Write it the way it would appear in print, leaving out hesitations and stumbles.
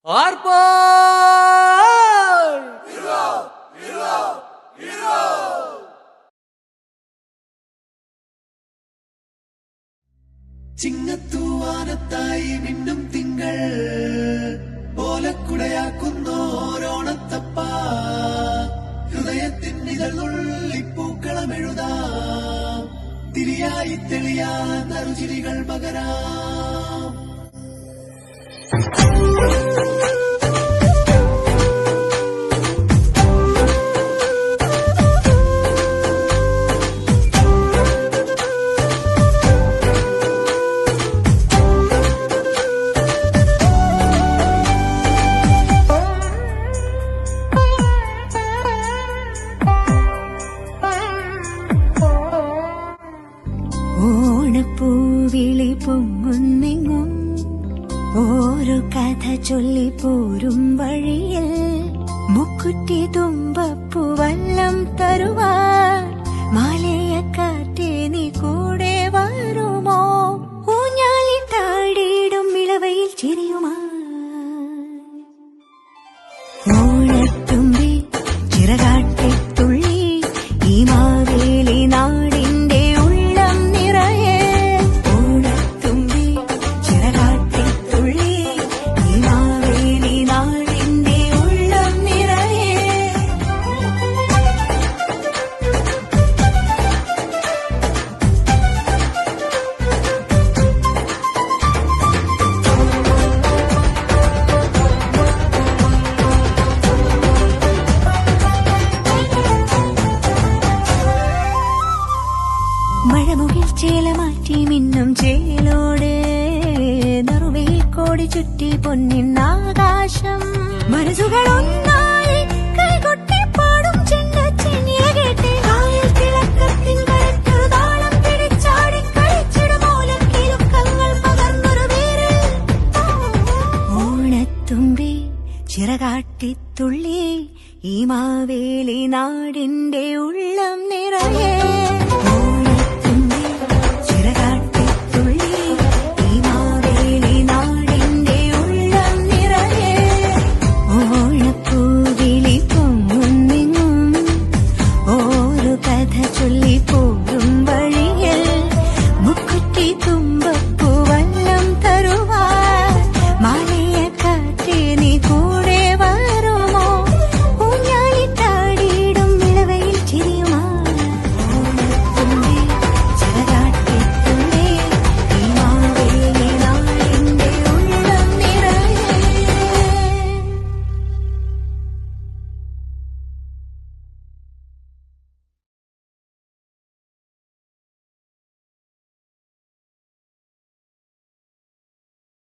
ആർപ്പാ ചിങ്ങത്തൂവാനത്തായി മിന്നും തിങ്കൾ ഓലക്കുടയാക്കുന്നോരോണത്തപ്പ ഹൃദയത്തിനിതളുള്ളിപ്പൂക്കളമെഴുതാം തിരിയായി തെളിയാൻ നറുചിരികൾ പകരാം. ഓണപ്പൂവിളി പൊങ്ങുന്നെങ്ങും ഓരോ കഥ ചൊല്ലിപ്പോരും വഴിയിൽ മുക്കുറ്റി തുമ്പപ്പൂവല്ലം തരുവാൻ മാലയക്കാറ്റേ നീ കൂടെ വരുമോ? ഊഞ്ഞാലിട്ടാടിയിടും ഇളവയിൽ ചിരിയുമാ ഓണത്തുമ്പി ചിറകാട്ടിത്തുള്ളി ഈ മാവേലി നാടിന്റെ ഉള്ളം നിറയെ. ഓണത്തുമ്പി ചിറകാട്ടിത്തുള്ളി ഈ മാവേലി നാടിന്റെ ഉള്ളം നിറയെ. മഴമുകിൽ ചേല മാറ്റി മിന്നും ചേലോടെ നറുവയിൽ കോടി ചുറ്റി പൊന്നിന്നാകാശം മനസ്സുകൾ ഒന്നായി കൈകൊട്ടി പാടും ചെണ്ടച്ചെന്നിയ കേട്ട് കായൽ തിളക്കത്തിൻ കരട്ടു താളം പിടിച്ചാടി കളിച്ചിടുമോലം കിലുക്കങ്ങൾ പകർന്നൊരു വീരൽ. ഓണത്തുമ്പി ചിറകാട്ടിത്തുള്ളി ഈ മാവേലി നാടിന്റെ ഉള്ളം നിറയെ.